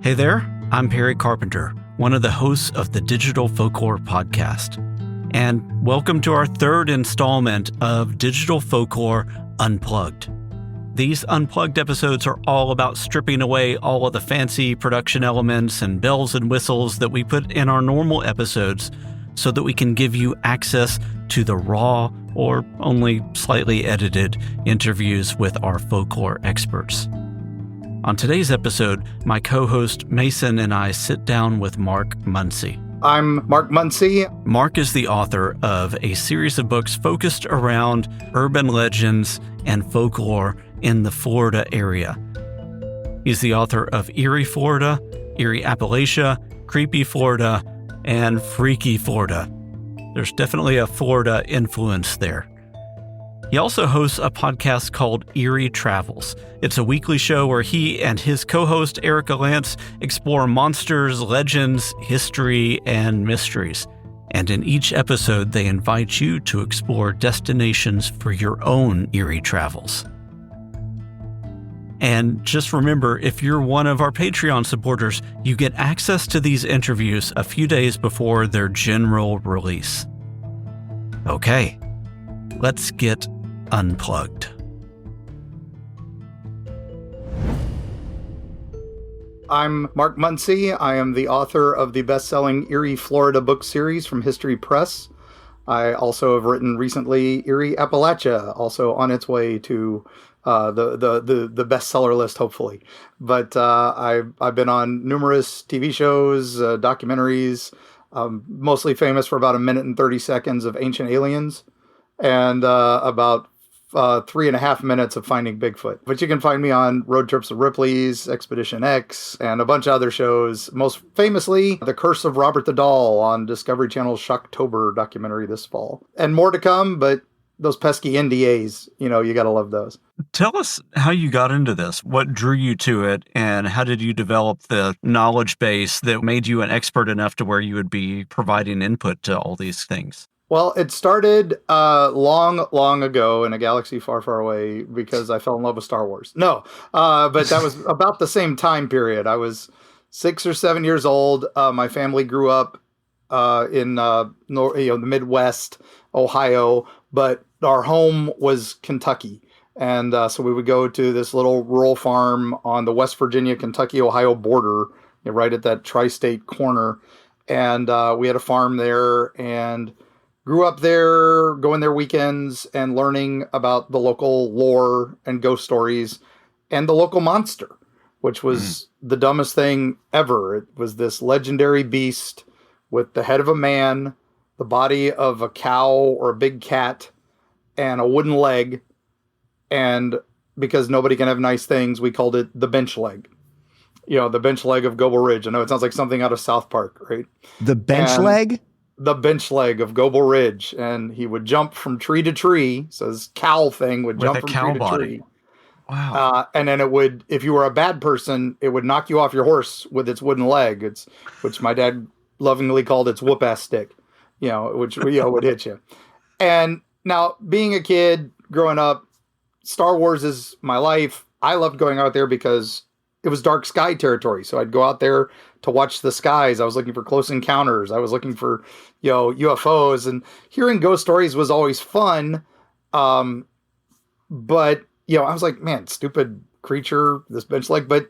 Hey there, I'm Perry Carpenter, one of the hosts of the Digital Folklore podcast. And welcome to our third installment of Digital Folklore Unplugged. These Unplugged episodes are all about stripping away all of the fancy production elements and bells and whistles that we put in our normal episodes so that we can give you access to the raw or only slightly edited interviews with our folklore experts. On today's episode, my co-host Mason and I sit down with Mark Muncy. I'm Mark Muncy. Mark is the author of a series of books focused around urban legends and folklore in the Florida area. He's the author of Eerie Florida, Eerie Apalachia, Creepy Florida, and Freaky Florida. There's definitely a Florida influence there. He also hosts a podcast called Eerie Travels. It's a weekly show where he and his co-host Erika Lance explore monsters, legends, history, and mysteries. And in each episode, they invite you to explore destinations for your own eerie travels. And just remember, if you're one of our Patreon supporters, you get access to these interviews a few days before their general release. Okay, let's get unplugged. I'm Mark Muncy. I am the author of the best-selling Eerie Florida book series from History Press. I also have written recently Eerie Apalachia, also on its way to the bestseller list, hopefully. But I've been on numerous TV shows, documentaries, mostly famous for about a minute and 30 seconds of Ancient Aliens, and about 3.5 minutes of Finding Bigfoot. But you can find me on Road Trips with Ripley's, Expedition X, and a bunch of other shows. Most famously, The Curse of Robert the Doll on Discovery Channel's Shocktober documentary this fall. And more to come, but those pesky NDAs, you gotta love those. Tell us how you got into this. What drew you to it, and how did you develop the knowledge base that made you an expert enough to where you would be providing input to all these things? Well, it started long ago in a galaxy far, far away because I fell in love with Star Wars. No, but that was about the same time period. I was 6 or 7 years old. My family grew up in the Midwest, Ohio, but our home was Kentucky. And so we would go to this little rural farm on the West Virginia, Kentucky, Ohio border, right at that tri-state corner. And we had a farm there and grew up there, going there weekends and learning about the local lore and ghost stories and the local monster, which was the dumbest thing ever. It was this legendary beast with the head of a man, the body of a cow or a big cat, and a wooden leg. And because nobody can have nice things, we called it the bench leg. The bench leg of Gobel Ridge. I know it sounds like something out of South Park, right? The bench leg? The bench leg of Gobel Ridge. And he would jump from tree to tree. So this cow thing would jump from tree to tree. Wow. And then it would, if you were a bad person, it would knock you off your horse with its wooden leg, which my dad lovingly called its whoop-ass stick, which would hit you. And now, being a kid, growing up, Star Wars is my life. I loved going out there because it was dark sky territory. So I'd go out there to watch the skies. I was looking for close encounters. I was looking for, UFOs, and hearing ghost stories was always fun. But, I was like, man, stupid creature, this bench leg. But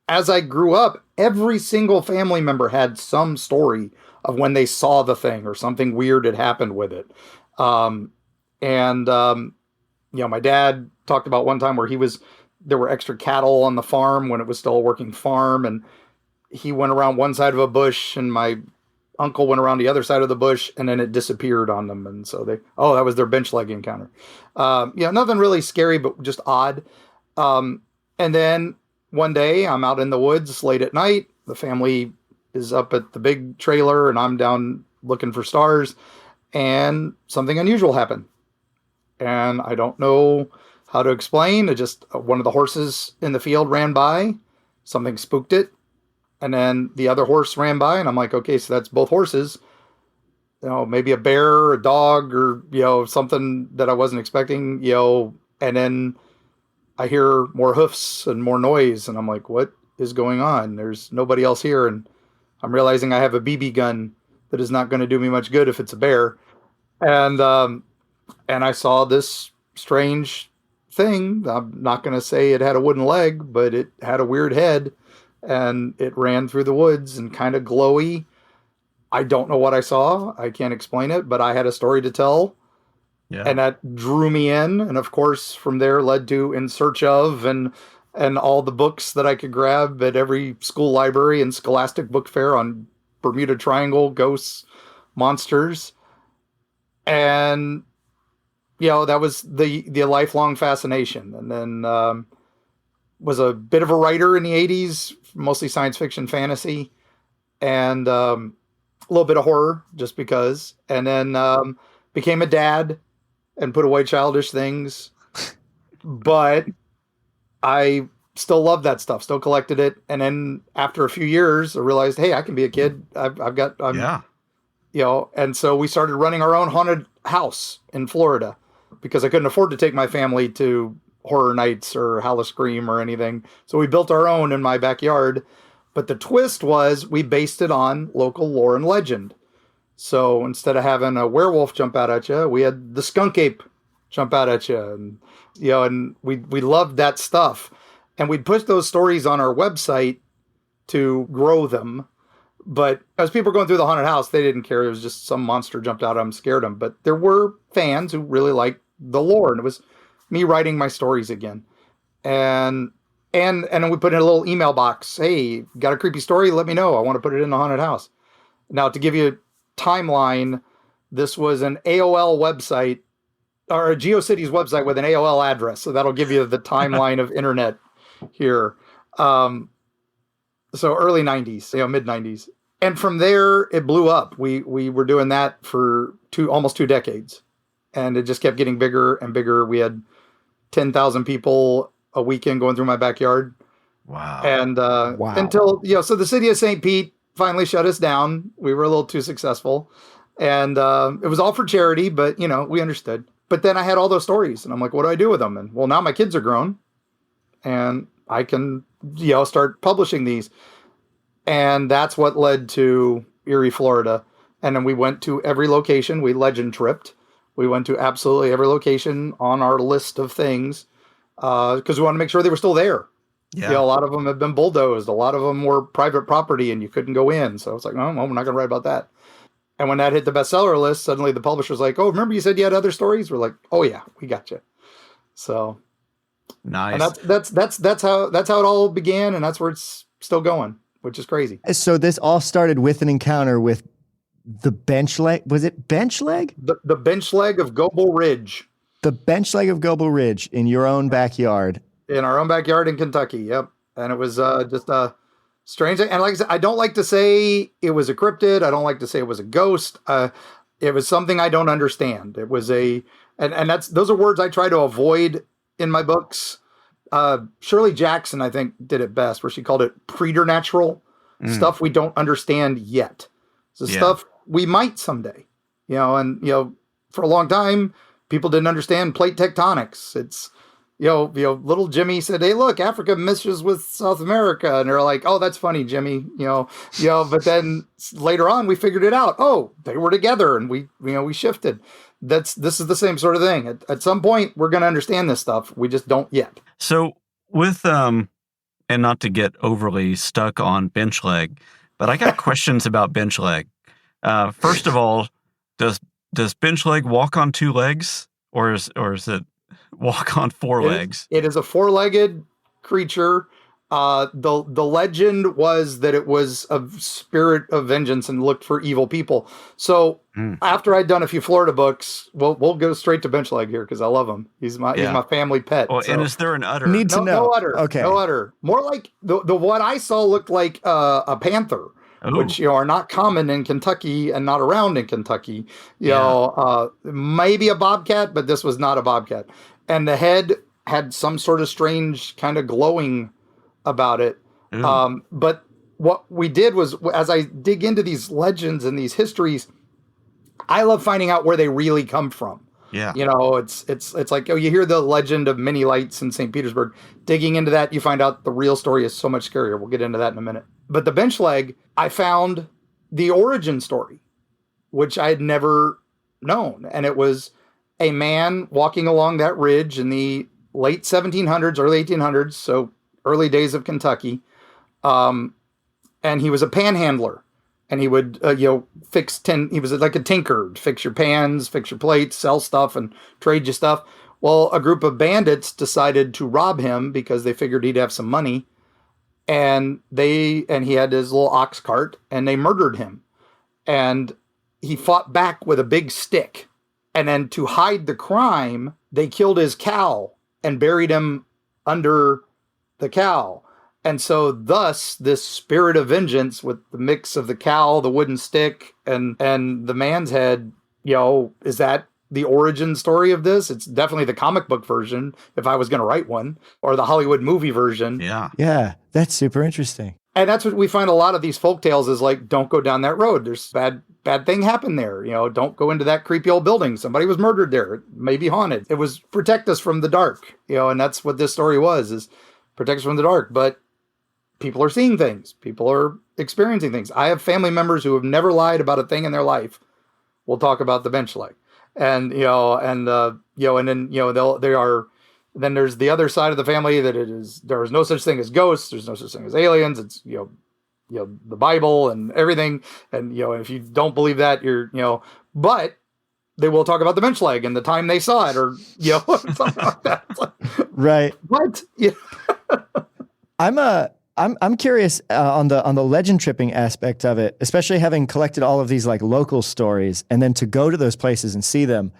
as I grew up, every single family member had some story of when they saw the thing or something weird had happened with it. My dad talked about one time where there were extra cattle on the farm when it was still a working farm. And he went around one side of a bush and my uncle went around the other side of the bush and then it disappeared on them. And so that was their bench leg encounter. Nothing really scary, but just odd. And then one day I'm out in the woods late at night. The family is up at the big trailer and I'm down looking for stars, and something unusual happened. And I don't know how to explain. It just, one of the horses in the field ran by, something spooked it. And then the other horse ran by and I'm like, okay, so that's both horses. Maybe a bear or a dog or, something that I wasn't expecting, and then I hear more hoofs and more noise. And I'm like, what is going on? There's nobody else here, and I'm realizing I have a BB gun that is not going to do me much good if it's a bear. And I saw this strange thing. I'm not going to say it had a wooden leg, but it had a weird head, and it ran through the woods and kind of glowy. I don't know what I saw. I can't explain it, but I had a story to tell. Yeah. And that drew me in. And of course, from there led to In Search of and all the books that I could grab at every school library and Scholastic Book Fair on Bermuda Triangle, ghosts, monsters. And, that was the lifelong fascination. And then was a bit of a writer in the 80s, mostly science fiction, fantasy, and a little bit of horror just because. And then became a dad and put away childish things. But I still love that stuff, still collected it. And then after a few years, I realized, hey, I can be a kid. And so we started running our own haunted house in Florida because I couldn't afford to take my family to horror nights or Howl-O-Scream or anything. So we built our own in my backyard. But the twist was we based it on local lore and legend. So instead of having a werewolf jump out at you, we had the skunk ape jump out at you. And, and we loved that stuff. And we'd push those stories on our website to grow them. But as people were going through the haunted house, they didn't care. It was just some monster jumped out at them, scared them. But there were fans who really liked the lore. And it was me writing my stories again. And then we put in a little email box. Hey, got a creepy story? Let me know. I want to put it in the haunted house. Now, to give you a timeline, this was an AOL website or a GeoCities website with an AOL address. So that'll give you the timeline of internet here. So early 90s, mid 90s. And from there, it blew up. We were doing that for almost 2 decades. And it just kept getting bigger and bigger. We had 10,000 people a weekend going through my backyard. Wow. And until, so the city of St. Pete finally shut us down. We were a little too successful. And it was all for charity, but, we understood. But then I had all those stories and I'm like, what do I do with them? And well, now my kids are grown and I can, start publishing these. And that's what led to Eerie, Florida. And then we went to every location. We legend tripped. We went to absolutely every location on our list of things because we wanted to make sure they were still there. Yeah. A lot of them have been bulldozed. A lot of them were private property and you couldn't go in. So it's like, no, we're not going to write about that. And when that hit the bestseller list, suddenly the publisher's like, oh, remember you said you had other stories? We're like, oh yeah, we got you. So nice. And that's how it all began. And that's where it's still going, which is crazy. So this all started with an encounter with the bench leg. Was it bench leg? The bench leg of Goble Ridge. The bench leg of Goble Ridge in your own backyard. In our own backyard in Kentucky. Yep. And it was just a strange thing. And like I said, I don't like to say it was a cryptid. I don't like to say it was a ghost. It was something I don't understand. It was and those are words I try to avoid in my books. Shirley Jackson, I think, did it best, where she called it preternatural stuff we don't understand yet. So stuff we might someday, for a long time, people didn't understand plate tectonics. It's, little Jimmy said, hey, look, Africa meshes with South America. And they're like, oh, that's funny, Jimmy, but then later on we figured it out. Oh, they were together and we shifted. This is the same sort of thing. At some point we're going to understand this stuff. We just don't yet. So with, and not to get overly stuck on bench leg, but I got questions about bench leg. First of all, does bench leg walk on 2 legs or is it walk on 4 legs? It is a 4-legged creature. The legend was that it was a spirit of vengeance and looked for evil people. So after I'd done a few Florida books, we'll go straight to bench leg here because I love him. He's my family pet. Oh, so. And is there an udder? Need to know. No udder. Okay. No udder. More like the what I saw looked like a panther. Ooh. Which are not common in Kentucky and not around in Kentucky. Maybe a bobcat, but this was not a bobcat. And the head had some sort of strange kind of glowing about it. But what we did was, as I dig into these legends and these histories, I love finding out where they really come from. Yeah. It's like, oh, you hear the legend of many lights in St. Petersburg. Digging into that, you find out the real story is so much scarier. We'll get into that in a minute. But the bench leg, I found the origin story, which I had never known. And it was a man walking along that ridge in the late 1700s, early 1800s, so early days of Kentucky. And he was a panhandler. And he would, he was like a tinker, fix your pans, fix your plates, sell stuff, and trade you stuff. Well, a group of bandits decided to rob him because they figured he'd have some money. And he had his little ox cart, and they murdered him. And he fought back with a big stick. And then to hide the crime, they killed his cow and buried him under the cow. And so thus this spirit of vengeance with the mix of the cow, the wooden stick, and the man's head, is that the origin story of this? It's definitely the comic book version, if I was going to write one, or the Hollywood movie version. Yeah. Yeah, that's super interesting. And that's what we find a lot of these folk tales is like, don't go down that road. There's bad thing happened there. Don't go into that creepy old building. Somebody was murdered there. It may be haunted. It was protect us from the dark, and that's what this story is protect us from the dark. But people are seeing things. People are experiencing things. I have family members who have never lied about a thing in their life. We'll talk about the bench leg. And, then there's the other side of the family that there is no such thing as ghosts. There's no such thing as aliens. It's, the Bible and everything. And, if you don't believe that, but they will talk about the bench leg and the time they saw it or, something like that. Right. What? Yeah. I'm curious on the legend tripping aspect of it, especially having collected all of these like local stories and then to go to those places and see them.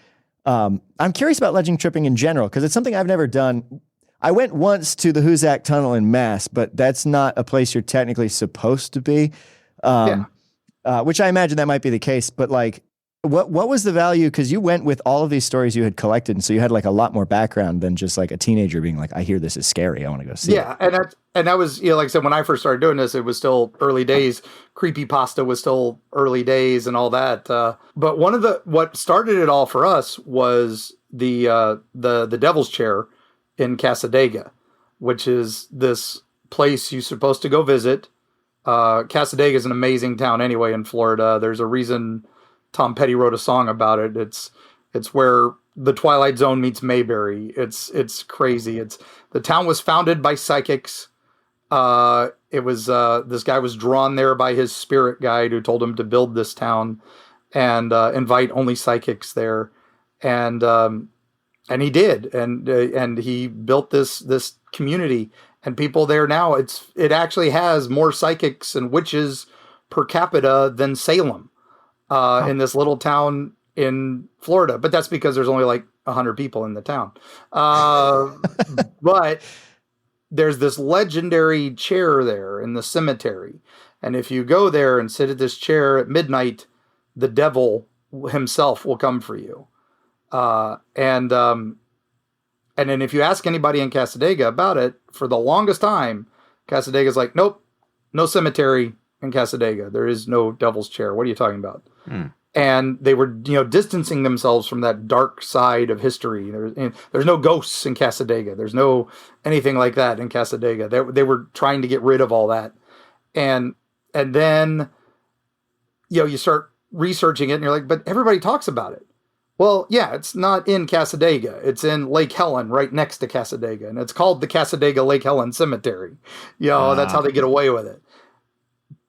I'm curious about legend tripping in general because it's something I've never done. I went once to the Hoosac Tunnel in Mass, but that's not a place you're technically supposed to be. Which I imagine that might be the case, but like, what was the value? Because you went with all of these stories you had collected, and so you had like a lot more background than just like a teenager being like, I hear this is scary, I want to go see it. Yeah, and that was, like I said, when I first started doing this, it was still early days. Creepypasta was still early days and all that. But what started it all for us was the Devil's Chair in Cassadaga, which is this place you're supposed to go visit. Cassadaga is an amazing town anyway in Florida. There's a reason Tom Petty wrote a song about it. It's where the Twilight Zone meets Mayberry. It's crazy. The town was founded by psychics. It was this guy was drawn there by his spirit guide who told him to build this town and invite only psychics there, and he did, and he built this community and people there now. It actually has more psychics and witches per capita than Salem. In this little town in Florida, but that's because there's only like 100 people in the town. But there's this legendary chair there in the cemetery. And if you go there and sit at this chair at midnight, the devil himself will come for you. And then if you ask anybody in Cassadaga about it, for the longest time, Cassadaga's like, nope, no cemetery in Cassadaga. There is no devil's chair. What are you talking about? And they were, distancing themselves from that dark side of history. There's no ghosts in Cassadaga. There's no anything like that in Cassadaga. They were trying to get rid of all that. And then, you start researching it and you're like, but everybody talks about it. Well, yeah, it's not in Cassadaga. It's in Lake Helen, right next to Cassadaga. And it's called the Cassadaga Lake Helen Cemetery. That's how they get away with it.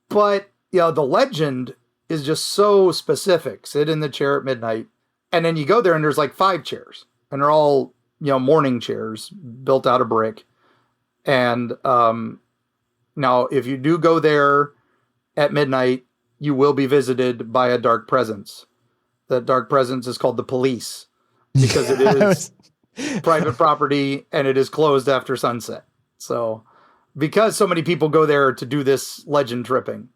But, the legend is just so specific. Sit in the chair at midnight. And then you go there and there's like 5 chairs. And they're all, morning chairs built out of brick. And now, if you do go there at midnight, you will be visited by a dark presence. That dark presence is called the police. Because it is private property and it is closed after sunset. So, because so many people go there to do this legend tripping.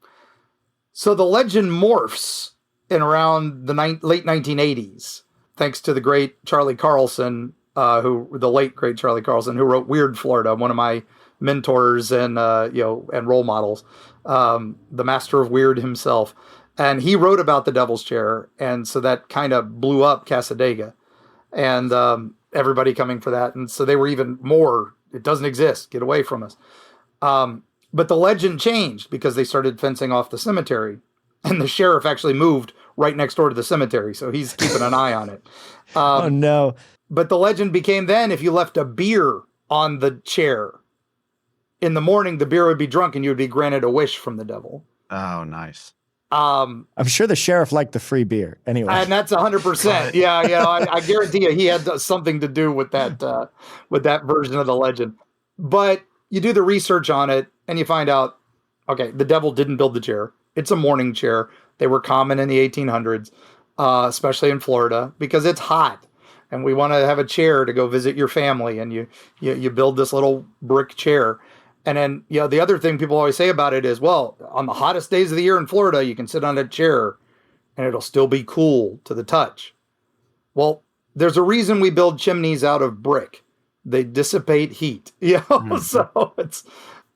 So the legend morphs in around the late 1980s, thanks to the great Charlie Carlson, the late great Charlie Carlson, who wrote Weird Florida, one of my mentors and and role models, the master of weird himself. And he wrote about the Devil's Chair, and so that kind of blew up Cassadaga. and everybody coming for that. And so they were even more, it doesn't exist, get away from us. But the legend changed because they started fencing off the cemetery, and the sheriff actually moved right next door to the cemetery. So he's keeping an eye on it. Oh no. But the legend became then if you left a beer on the chair, in the morning, the beer would be drunk and you would be granted a wish from the devil. Oh, nice. I'm sure the sheriff liked the free beer anyway. And that's 100%. Yeah. I guarantee you he had something to do with that version of the legend. But you do the research on it and you find out, okay, the devil didn't build the chair. It's a mourning chair. They were common in the 1800s, especially in Florida, because it's hot. And we want to have a chair to go visit your family. And you build this little brick chair. And then, the other thing people always say about it is, well, on the hottest days of the year in Florida, you can sit on a chair and it'll still be cool to the touch. Well, there's a reason we build chimneys out of brick. They dissipate heat.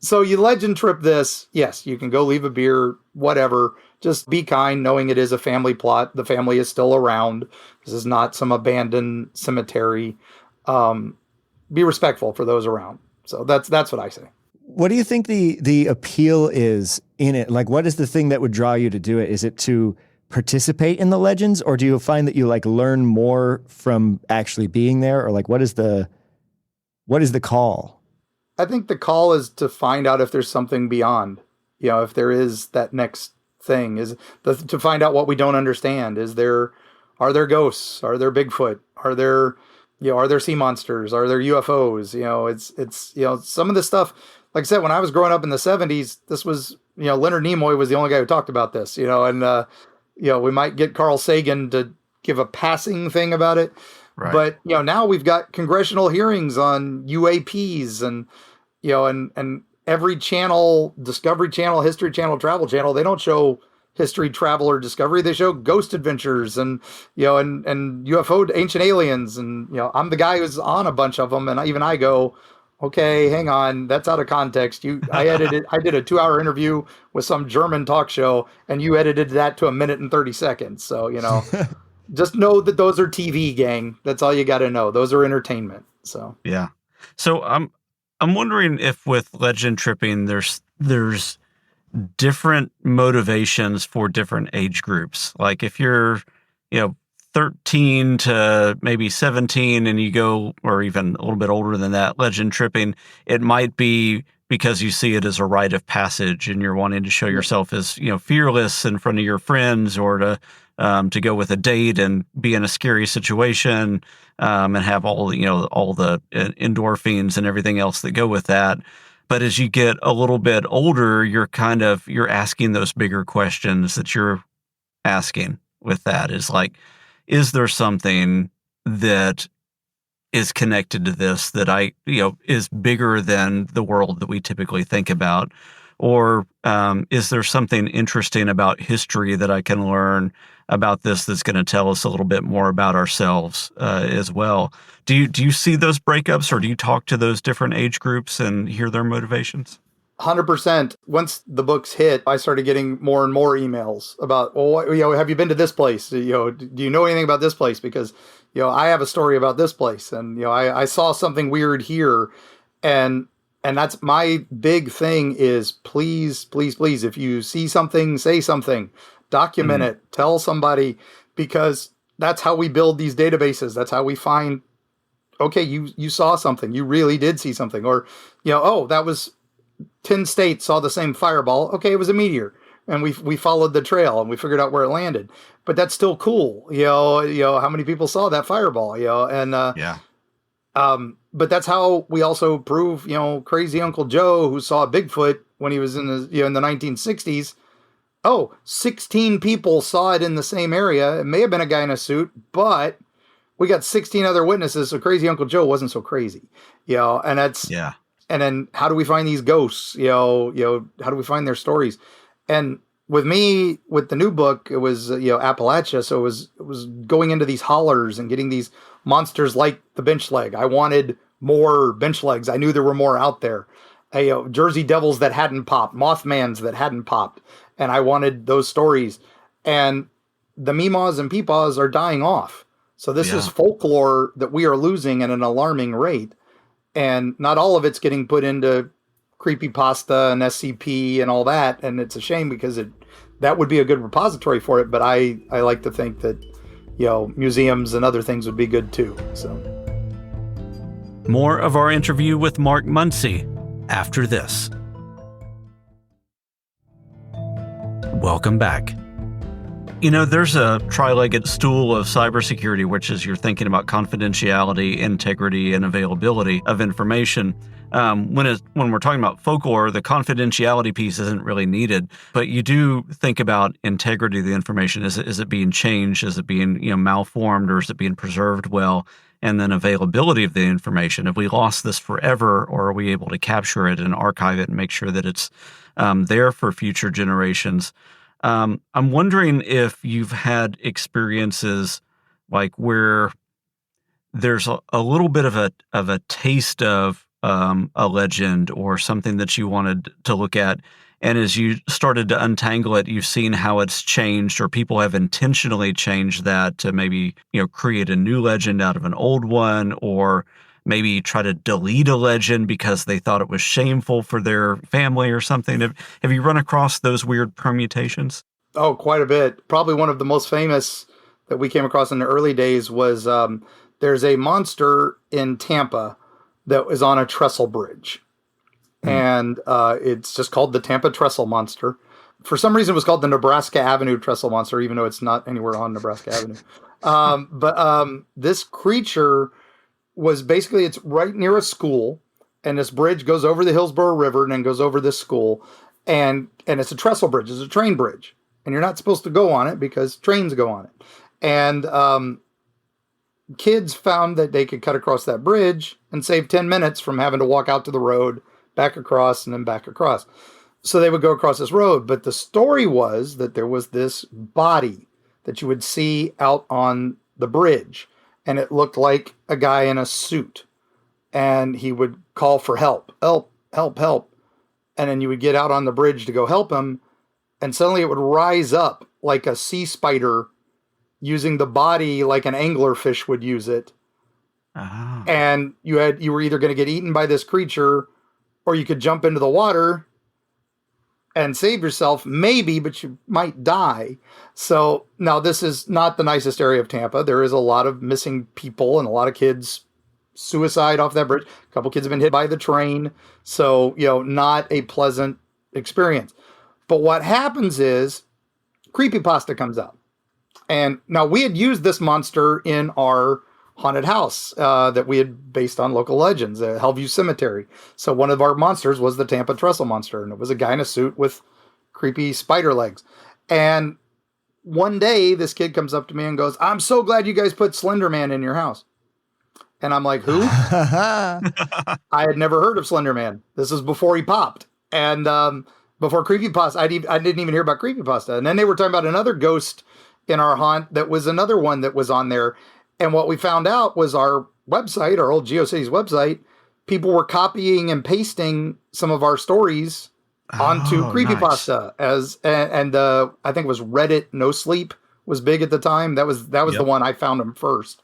So you legend trip this. Yes, you can go leave a beer, whatever. Just be kind, knowing it is a family plot. The family is still around. This is not some abandoned cemetery. Be respectful for those around. So that's what I say. What do you think the appeal is in it? Like, what is the thing that would draw you to do it? Is it to participate in the legends, or do you find that you learn more from actually being there? Or what is the call? I think the call is to find out if there's something beyond, if there is that next thing, to find out what we don't understand. Are there ghosts? Are there Bigfoot? Are there sea monsters? Are there UFOs? It's some of the stuff, like I said, when I was growing up in the 70s, this was, Leonard Nimoy was the only guy who talked about this, and we might get Carl Sagan to give a passing thing about it. Right. But, now we've got congressional hearings on UAPs and every channel, Discovery Channel, History Channel, Travel Channel, they don't show History, Travel, or Discovery. They show Ghost Adventures and UFO, Ancient Aliens. And, I'm the guy who's on a bunch of them. And I go, okay, hang on, that's out of context. I did a 2-hour interview with some German talk show, and you edited that to 1 minute and 30 seconds. So, just know that those are TV, gang. That's all you got to know. Those are entertainment. So, yeah. So I'm wondering if with legend tripping, there's different motivations for different age groups. Like if you're, 13 to maybe 17 and you go, or even a little bit older than that, legend tripping, it might be because you see it as a rite of passage and you're wanting to show yourself as, fearless in front of your friends, or to go with a date and be in a scary situation, and have all the endorphins and everything else that go with that. But as you get a little bit older, you're asking those bigger questions that you're asking with that. Is there something that is connected to this that is bigger than the world that we typically think about? Or is there something interesting about history that I can learn about this that's going to tell us a little bit more about ourselves as well? Do you see those breakups, or do you talk to those different age groups and hear their motivations? 100%. Once the books hit, I started getting more and more emails about, have you been to this place? Do you know anything about this place? Because, I have a story about this place, and, I saw something weird here. And that's my big thing is please, please, please, if you see something, say something, document it, tell somebody, because that's how we build these databases. That's how we find, okay, you saw something, you really did see something, or, that was 10 states saw the same fireball. Okay, it was a meteor, and we followed the trail and we figured out where it landed. But that's still cool. How many people saw that fireball? But that's how we also prove, crazy Uncle Joe who saw Bigfoot when he was in the 1960s. 16 people saw it in the same area. It may have been a guy in a suit, but we got 16 other witnesses. So crazy Uncle Joe wasn't so crazy, and that's, yeah. And then how do we find these ghosts? How do we find their stories? And with me, with the new book, it was, Apalachia. So it was going into these hollers and getting these monsters like the bench leg. I wanted more bench legs. I knew there were more out there. Jersey Devils that hadn't popped, Mothmans that hadn't popped. And I wanted those stories. And the Meemaws and Peepaws are dying off. So this is Yeah. folklore that we are losing at an alarming rate. And not all of it's getting put into creepypasta and SCP and all that. And it's a shame because that would be a good repository for it. But I like to think that, museums and other things would be good too. So More of our interview with Mark Muncy after this. Welcome back. There's a tri-legged stool of cybersecurity, which is you're thinking about confidentiality, integrity, and availability of information. When we're talking about folklore, the confidentiality piece isn't really needed, but you do think about integrity of the information. Is it being changed? Is it being malformed, or is it being preserved well? And then availability of the information. Have we lost this forever, or are we able to capture it and archive it and make sure that it's there for future generations? I'm wondering if you've had experiences like where there's a little bit of a taste of a legend or something that you wanted to look at, and as you started to untangle it, you've seen how it's changed, or people have intentionally changed that to maybe create a new legend out of an old one, or maybe try to delete a legend because they thought it was shameful for their family or something. Have you run across those weird permutations? Oh, quite a bit. Probably one of the most famous that we came across in the early days was there's a monster in Tampa that was on a trestle bridge. And it's just called the Tampa Trestle Monster. For some reason, it was called the Nebraska Avenue Trestle Monster, even though it's not anywhere on Nebraska Avenue. But this creature was basically, it's right near a school, and this bridge goes over the Hillsborough River and then goes over this school, and it's a trestle bridge. It's a train bridge, and you're not supposed to go on it because trains go on it. And kids found that they could cut across that bridge and save 10 minutes from having to walk out to the road, back across, and then back across. So they would go across this road. But the story was that there was this body that you would see out on the bridge, and it looked like a guy in a suit, and he would call for help, help, help, help. And then you would get out on the bridge to go help him, and suddenly it would rise up like a sea spider, using the body like an anglerfish would use it. Oh. And you were either going to get eaten by this creature, or you could jump into the water and save yourself, maybe, but you might die. So now this is not the nicest area of Tampa. There is a lot of missing people and a lot of kids suicide off that bridge. A couple kids have been hit by the train. So, not a pleasant experience. But what happens is creepypasta comes out. And now we had used this monster in our haunted house that we had based on local legends, Hellview Cemetery. So one of our monsters was the Tampa Trestle Monster, and it was a guy in a suit with creepy spider legs. And one day, this kid comes up to me and goes, "I'm so glad you guys put Slender Man in your house." And I'm like, "Who?" I had never heard of Slender Man. This is before he popped. And before Creepypasta, I didn't even hear about Creepypasta. And then they were talking about another ghost in our haunt that was another one that was on there. And what we found out was our website, our old GeoCities website, people were copying and pasting some of our stories onto Creepypasta. Nice. I think it was Reddit No Sleep was big at the time. That was the one I found them first.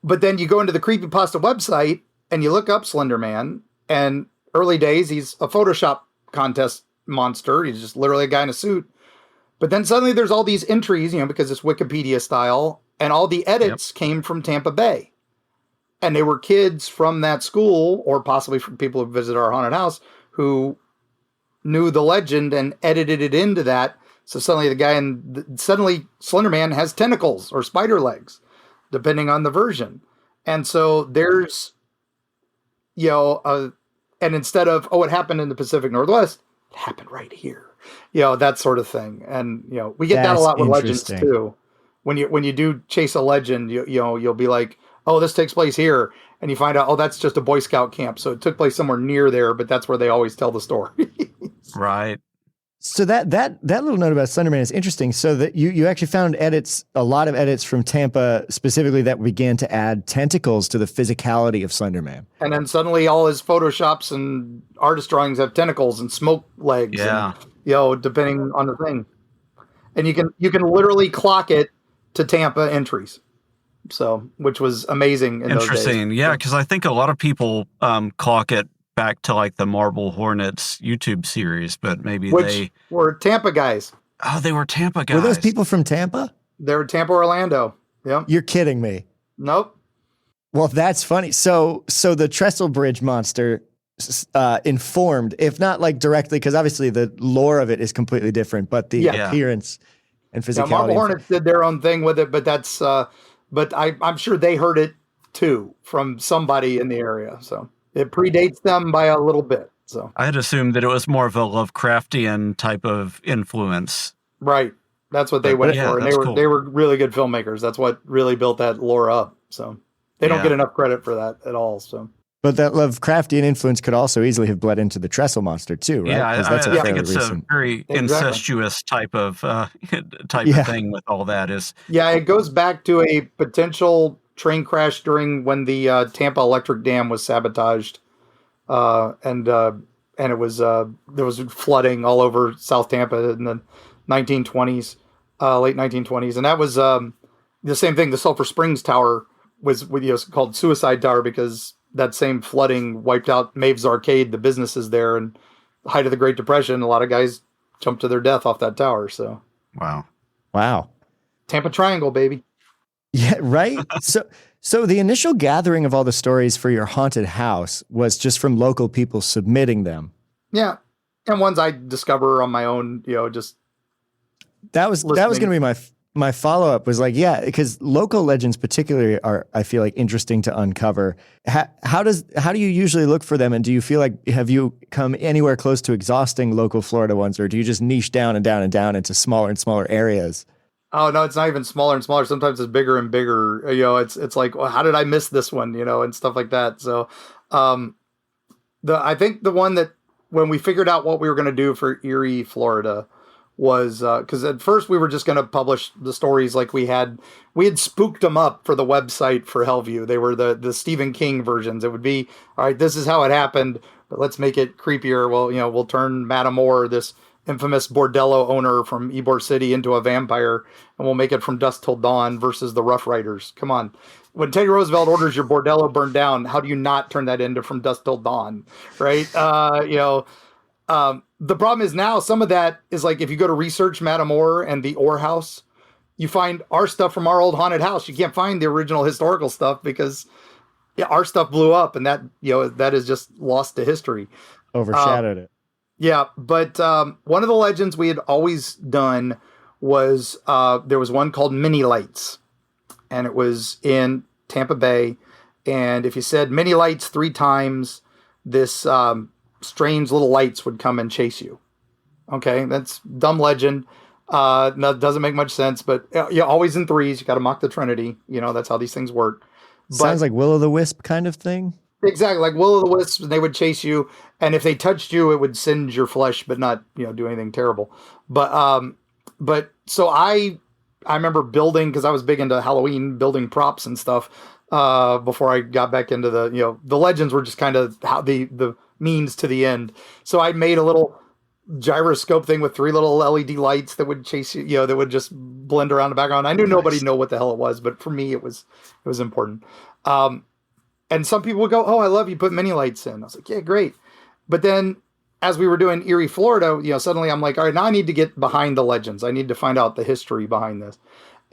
But then you go into the Creepypasta website and you look up Slender Man, and early days, he's a Photoshop contest monster. He's just literally a guy in a suit. But then suddenly there's all these entries, because it's Wikipedia style, and all the edits came from Tampa Bay. And they were kids from that school, or possibly from people who visited our haunted house, who knew the legend and edited it into that. So suddenly Slender Man has tentacles or spider legs, depending on the version. And so there's, and instead of, it happened in the Pacific Northwest, it happened right here. That sort of thing. And, we get that a lot with legends too. When you do chase a legend, you'll be like, "Oh, this takes place here." And you find out, that's just a Boy Scout camp. So it took place somewhere near there, but that's where they always tell the story. Right. So that little note about Slenderman is interesting. So that you actually found a lot of edits from Tampa specifically that began to add tentacles to the physicality of Slenderman. And then suddenly all his Photoshops and artist drawings have tentacles and smoke legs. Yeah. And, depending on the thing. And you can literally clock it to Tampa entries. So, which was amazing in those Interesting. days. Yeah, because I think a lot of people clock it back to like the Marble Hornets YouTube series, but maybe Which were Tampa guys. Oh, they were Tampa guys. Were those people from Tampa? They were Tampa, Orlando. Yep. You're kidding me. Nope. Well, that's funny. So the Trestle Bridge monster informed, if not like directly, because obviously the lore of it is completely different, but the appearance and physicality. Marble Hornets did their own thing with it, but that's but I'm sure they heard it too from somebody in the area. So it predates them by a little bit. So I had assumed that it was more of a Lovecraftian type of influence. Right. That's what they went for. And cool. they were really good filmmakers. That's what really built that lore up. So they don't get enough credit for that at all. So but that Lovecraftian influence could also easily have bled into the Trestle monster too, right? Yeah, I think it's a very incestuous type of of thing with all that. It goes back to a potential train crash during when the Tampa Electric Dam was sabotaged, and it was there was flooding all over South Tampa in the 1920s, late 1920s, and that was the same thing. The Sulphur Springs Tower was called Suicide Tower because that same flooding wiped out Maeve's Arcade, the businesses there, and the height of the Great Depression. A lot of guys jumped to their death off that tower. So wow, Tampa Triangle, baby. Yeah, right. So the initial gathering of all the stories for your haunted house was just from local people submitting them. Yeah, and ones I discover on my own. Just that was going to be my follow up was like, yeah, because local legends particularly are, I feel like, interesting to uncover. How do you usually look for them? And do you feel like, have you come anywhere close to exhausting local Florida ones, or do you just niche down and down and down into smaller and smaller areas? Oh no, it's not even smaller and smaller. Sometimes it's bigger and bigger. It's like, well, how did I miss this one? And stuff like that. So, I think the one that when we figured out what we were going to do for Eerie, Florida, was because at first we were just going to publish the stories like we had spooked them up for the website for Hellview. They were the Stephen King versions. It would be, all right, this is how it happened, but let's make it creepier. Well, we'll turn Madame Orr, this infamous bordello owner from Ybor City, into a vampire, and we'll make it From Dusk Till Dawn versus the Rough Riders. Come on. When Teddy Roosevelt orders your bordello burned down, how do you not turn that into From Dusk Till Dawn? Right? The problem is now some of that is like, if you go to research Madame Orr and the Orr House, you find our stuff from our old haunted house. You can't find the original historical stuff because our stuff blew up, and that is just lost to history. Overshadowed it. Yeah, but one of the legends we had always done was there was one called Mini Lights, and it was in Tampa Bay. And if you said Mini Lights 3 times, this strange little lights would come and chase you. Okay, that's dumb legend. That doesn't make much sense, but always in 3s. You got to mock the Trinity. That's how these things work. Sounds like Will-o'-the-Wisp kind of thing. Exactly, like Will-o'-the-Wisp. They would chase you, and if they touched you, it would singe your flesh, but not do anything terrible. But so I remember building, because I was big into Halloween, building props and stuff before I got back into the legends were just kind of how the means to the end. So I made a little gyroscope thing with 3 little LED lights that would chase you, that would just blend around the background. I knew nobody knew what the hell it was, but for me it was important. And some people would go, "Oh, I love you put mini lights in." I was like, "Yeah, great." But then as we were doing Eerie, Florida, suddenly I'm like, all right, now I need to get behind the legends. I need to find out the history behind this.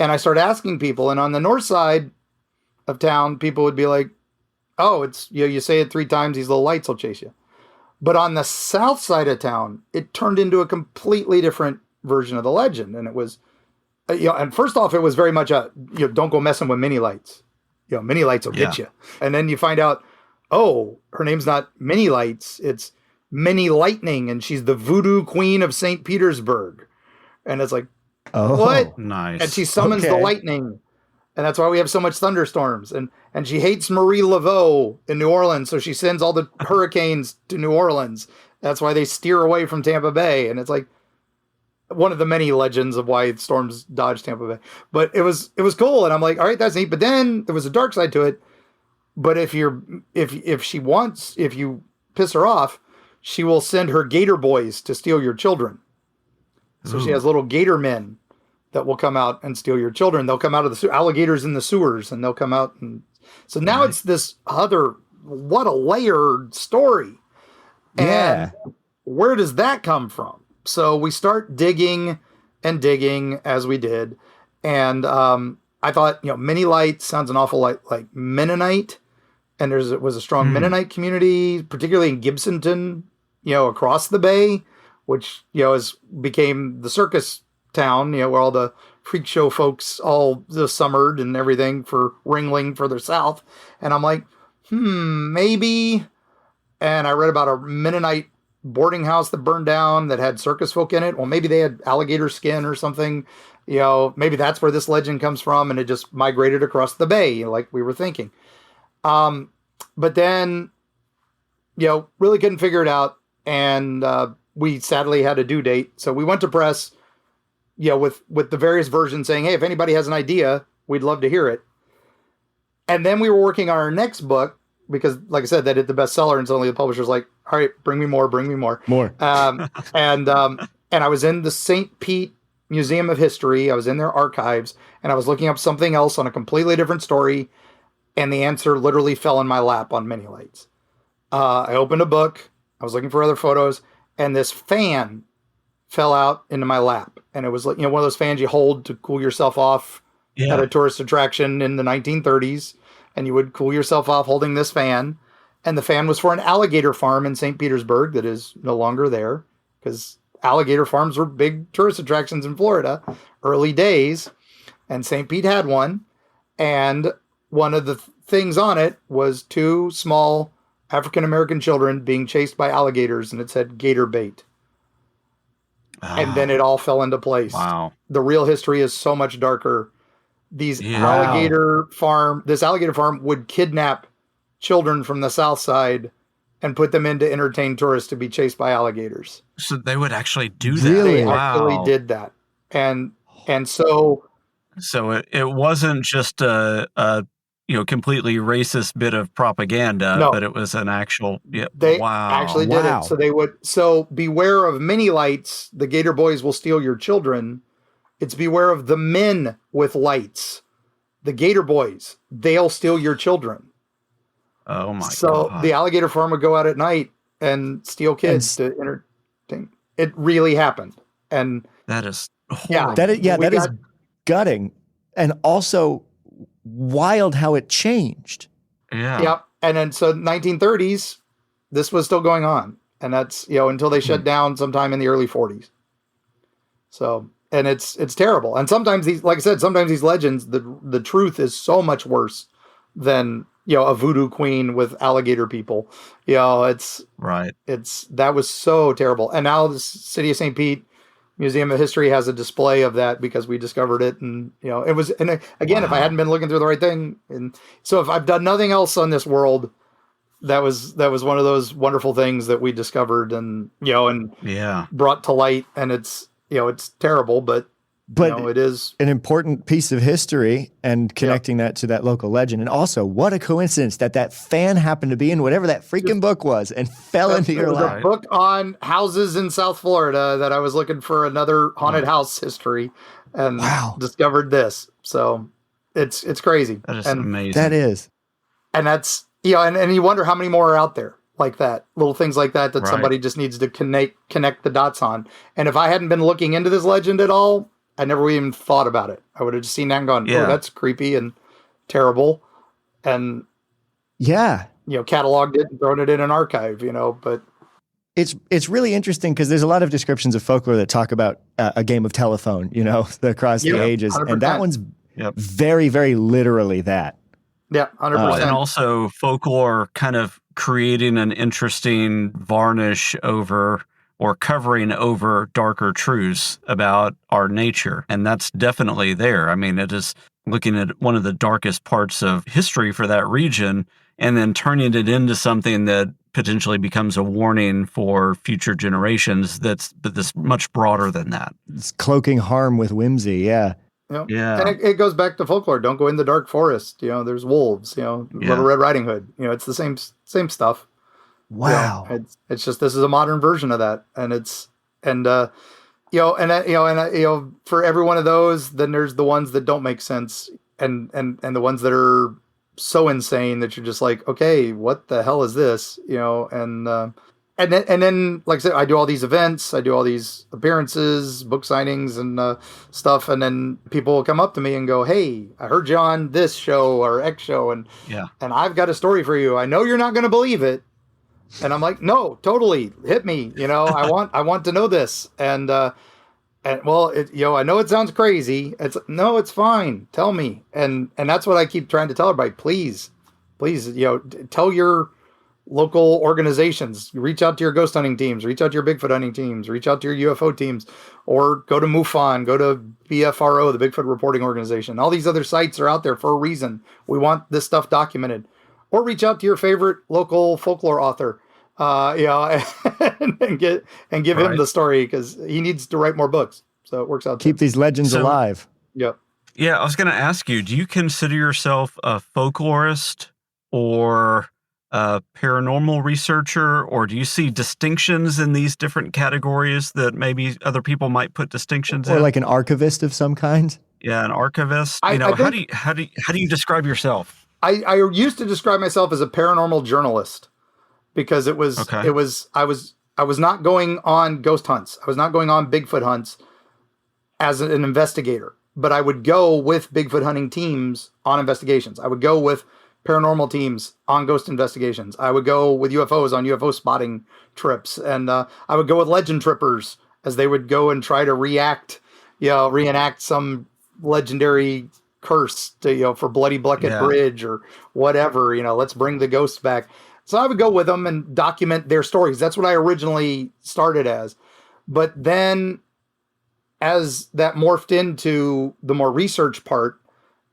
And I started asking people, and on the north side of town, people would be like, "Oh, it's, you say it 3 times, these little lights will chase you." But on the south side of town, it turned into a completely different version of the legend. And it was, and first off, it was very much don't go messing with mini lights. Mini lights will get you. And then you find out, oh, her name's not Mini Lights, it's Mini Lightning, and she's the voodoo queen of St. Petersburg. And it's like, what? Nice. And she summons the lightning. And that's why we have so much thunderstorms. And she hates Marie Laveau in New Orleans, so she sends all the hurricanes to New Orleans. That's why they steer away from Tampa Bay. And it's like one of the many legends of why storms dodge Tampa Bay. But it was cool. And I'm like, all right, that's neat. But then there was a dark side to it. But if you piss her off, she will send her gator boys to steal your children. So she has little gator men that will come out and steal your children. They'll come out of the alligators in the sewers, and they'll come out. And so now it's this other, what a layered story. Yeah. And where does that come from? So we start digging and digging as we did. And I thought, Mini Light sounds an awful lot like Mennonite. And there was a strong Mennonite community, particularly in Gibsonton, across the bay, which, became the circus town, where all the freak show folks all summered and everything for Ringling further south. And I'm like, maybe. And I read about a Mennonite boarding house that burned down that had circus folk in it. Well, maybe they had alligator skin or something. Maybe that's where this legend comes from, and it just migrated across the bay, like we were thinking. But then, really couldn't figure it out. And we sadly had a due date. So we went to press, with the various versions saying, hey, if anybody has an idea, we'd love to hear it. And then we were working on our next book because, like I said, that hit the bestseller. And suddenly the publisher's like, all right, bring me more. And I was in the St. Pete Museum of History. I was in their archives, and I was looking up something else on a completely different story. And the answer literally fell in my lap on Mini Lights. I opened a book. I was looking for other photos, and this fan fell out into my lap. And it was like, one of those fans you hold to cool yourself off at a tourist attraction in the 1930s. And you would cool yourself off holding this fan. And the fan was for an alligator farm in St. Petersburg that is no longer there, because alligator farms were big tourist attractions in Florida, early days. And St. Pete had one. And one of the things on it was two small African-American children being chased by alligators, and it said gator bait. And then it all fell into place. Wow. The real history is so much darker. This alligator farm would kidnap children from the South Side and put them in to entertain tourists to be chased by alligators. So they would actually do that. Really? They actually did that. And so it wasn't just a completely racist bit of propaganda, No. but it was an actual, they actually did Wow. it. So beware of Mini Lights. The Gator Boys will steal your children. It's beware of the men with lights. The Gator Boys, they'll steal your children. Oh my God. So the alligator farm would go out at night and steal kids to entertain. It really happened. And That is horrible. yeah, That is gutting, and also wild how it changed. Yeah. Yep. And then so 1930s, this was still going on. And that's, until they shut down sometime in the early 40s. So, and it's terrible. And sometimes like I said, sometimes these legends, the truth is so much worse than, a voodoo queen with alligator people. It's Right. that was so terrible. And now the City of St. Pete Museum of History has a display of that because we discovered it. And, it was, and again, if I hadn't been looking through the right thing. And so if I've done nothing else on this world, that was one of those wonderful things that we discovered and, and brought to light. And it's terrible, but it is an important piece of history, and connecting that to that local legend. And also, what a coincidence that fan happened to be in whatever that freaking book was and fell into your lap. a book on houses in South Florida that I was looking for another haunted house history and discovered this. So it's crazy. That is amazing. That is. And that's, and you wonder how many more are out there like that, little things like that somebody just needs to connect the dots on. And if I hadn't been looking into this legend at all, I never even thought about it. I would have just seen that and gone, oh, that's creepy and terrible. And, cataloged it and thrown it in an archive, but. It's really interesting because there's a lot of descriptions of folklore that talk about a game of telephone, across the ages. 100%. And that one's very, very literally that. Yeah, 100%. And also folklore kind of creating an interesting varnish over or covering over darker truths about our nature. And that's definitely there. I mean, it is looking at one of the darkest parts of history for that region and then turning it into something that potentially becomes a warning for future generations that's much broader than that. It's cloaking harm with whimsy, yeah. Yeah. And it goes back to folklore. Don't go in the dark forest. There's wolves, Little Red Riding Hood. It's the same stuff. Wow. It's just, this is a modern version of that. And for every one of those, then there's the ones that don't make sense, and the ones that are so insane that you're just like, okay, what the hell is this? And then, like I said, I do all these events, I do all these appearances, book signings, and stuff, and then people will come up to me and go, "Hey, I heard you on this show or X show, and I've got a story for you. I know you're not going to believe it." And I'm like, "No, totally, hit me. I want to know this." And well, I know it sounds crazy. It's fine. Tell me. And that's what I keep trying to tell everybody. Please, tell your local organizations, reach out to your ghost hunting teams, reach out to your Bigfoot hunting teams, reach out to your UFO teams, or go to MUFON, go to BFRO, the Bigfoot Reporting Organization. All these other sites are out there for a reason. We want this stuff documented. Or reach out to your favorite local folklore author, and give him the story, because he needs to write more books. So it works out. Keep these legends alive. Yep. Yeah, I was going to ask you, do you consider yourself a folklorist or a paranormal researcher, or do you see distinctions in these different categories that maybe other people might put distinctions in? Or like an archivist of some kind? Yeah, an archivist. I think, how do you describe yourself? I used to describe myself as a paranormal journalist, because I was not going on ghost hunts. I was not going on Bigfoot hunts as an investigator, but I would go with Bigfoot hunting teams on investigations. I would go with paranormal teams on ghost investigations. I would go with UFOs on UFO spotting trips. And I would go with legend trippers as they would go and try to reenact some legendary curse for Bloody Bucket Bridge or whatever, let's bring the ghosts back. So I would go with them and document their stories. That's what I originally started as. But then as that morphed into the more research part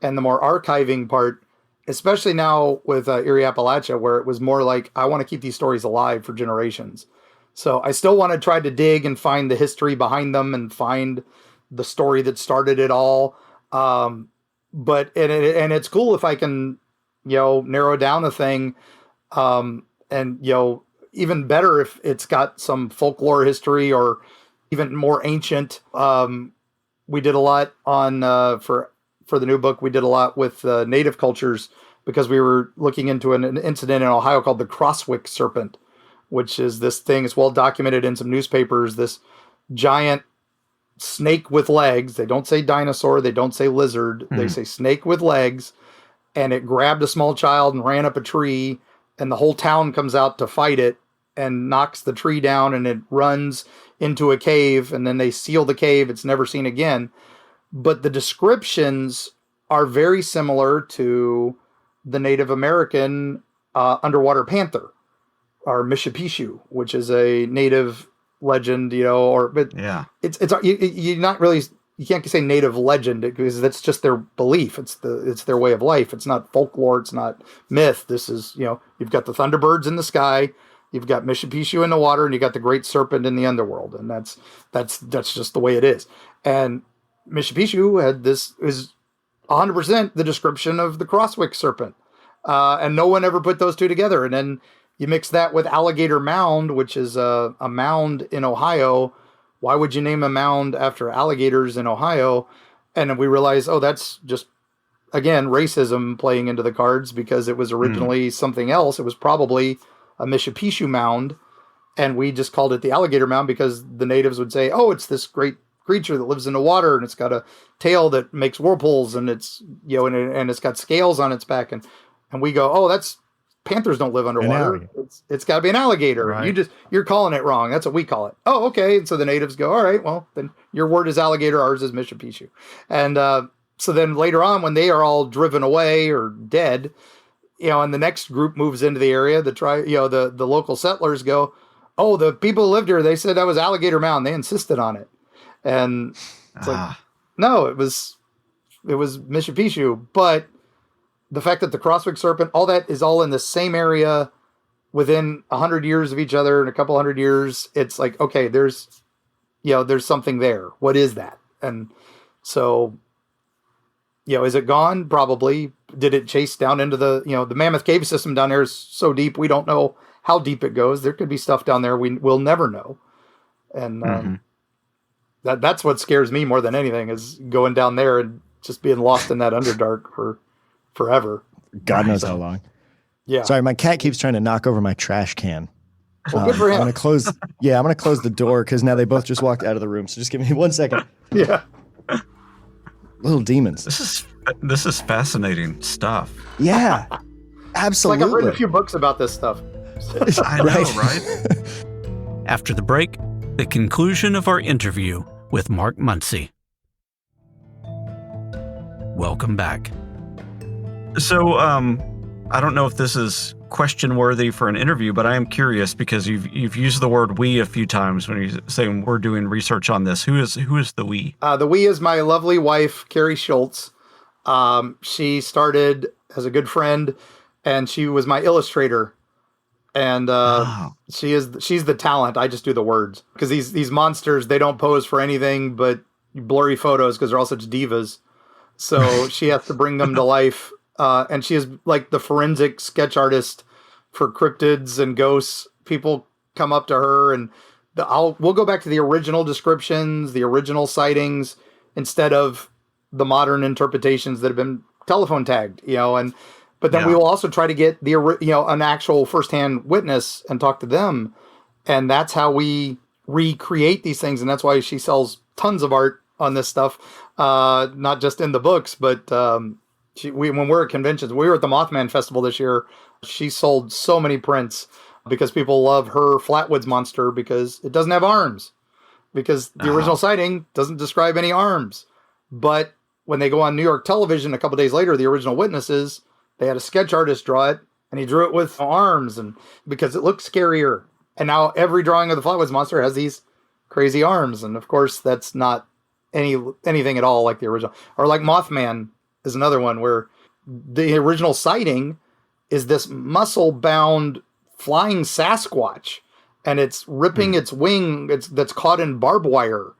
and the more archiving part, especially now with Eerie Apalachia, where it was more like, I want to keep these stories alive for generations. So I still want to try to dig and find the history behind them and find the story that started it all. But it's cool if I can, narrow down a thing. Even better if it's got some folklore history or even more ancient. We did a lot on, for the new book, we did a lot with native cultures, because we were looking into an incident in Ohio called the Crosswick serpent, which is this thing. It's well documented in some newspapers. This giant snake with legs. They don't say dinosaur. They don't say lizard. They say snake with legs. And it grabbed a small child and ran up a tree, and the whole town comes out to fight it and knocks the tree down, and it runs into a cave, and then they seal the cave. It's never seen again. But the descriptions are very similar to the Native American underwater panther, or Mishipishu, which is a native legend, you're not really, you can't say native legend, because that's just their belief. It's their way of life. It's not folklore. It's not myth. This is, you've got the thunderbirds in the sky, you've got Mishipishu in the water, and you got the great serpent in the underworld. And that's just the way it is. And Mishipishu is 100% the description of the Crosswick serpent. And no one ever put those two together. And then you mix that with Alligator Mound, which is a mound in Ohio. Why would you name a mound after alligators in Ohio? And then we realized, that's just, again, racism playing into the cards, because it was originally something else. It was probably a Mishipishu mound. And we just called it the Alligator Mound because the natives would say, it's this great creature that lives in the water, and it's got a tail that makes whirlpools, and it's and it's got scales on its back, and we go, that's panthers don't live underwater. It's got to be an alligator. Right. You're calling it wrong. That's what we call it. Oh, okay. And so the natives go, all right, well then your word is alligator, ours is Mishipishu. And so then later on, when they are all driven away or dead, and the next group moves into the area, the local settlers go, the people who lived here, they said that was Alligator Mound. They insisted on it. And it's like, no, it was Mishipishu. But the fact that the Crosswick serpent, all that is all in the same area within 100 years of each other, and a couple 100 years, it's like, okay, there's something there. What is that? And so, is it gone? Probably. Did it chase down into the Mammoth Cave system down there is so deep, we don't know how deep it goes. There could be stuff down there we'll never know. And, That's what scares me more than anything, is going down there and just being lost in that Underdark for forever. God knows how long. Yeah. Sorry, my cat keeps trying to knock over my trash can. Well, good for him. I'm gonna close. Yeah, I'm gonna close the door because now they both just walked out of the room. So just give me 1 second. Yeah. Little demons. This is fascinating stuff. Yeah, It's absolutely. like I've written a few books about this stuff. I know, right? After the break, the conclusion of our interview with Mark Muncy. Welcome back. So, I don't know if this is question worthy for an interview, but I am curious because you've used the word "we" a few times when you're saying we're doing research on this. Who is the we? The we is my lovely wife, Carrie Schultz. She started as a good friend, and she was my illustrator. And she's the talent. I just do the words, because these monsters, they don't pose for anything but blurry photos because they're all such divas. So she has to bring them to life. And she is like the forensic sketch artist for cryptids and ghosts. People come up to her, and we'll go back to the original descriptions, the original sightings, instead of the modern interpretations that have been telephone tagged, but then we will also try to get an actual firsthand witness and talk to them. And that's how we recreate these things. And that's why she sells tons of art on this stuff. Not just in the books, but, when we're at conventions, we were at the Mothman Festival this year. She sold so many prints because people love her Flatwoods monster because it doesn't have arms, because the original sighting doesn't describe any arms. But when they go on New York television a couple days later, the original witnesses, they had a sketch artist draw it, and he drew it with arms, and because it looked scarier. And now every drawing of the Flatwoods monster has these crazy arms, and of course that's not anything at all like the original. Or like Mothman is another one where the original sighting is this muscle-bound flying Sasquatch, and it's ripping its wing that's caught in barbed wire.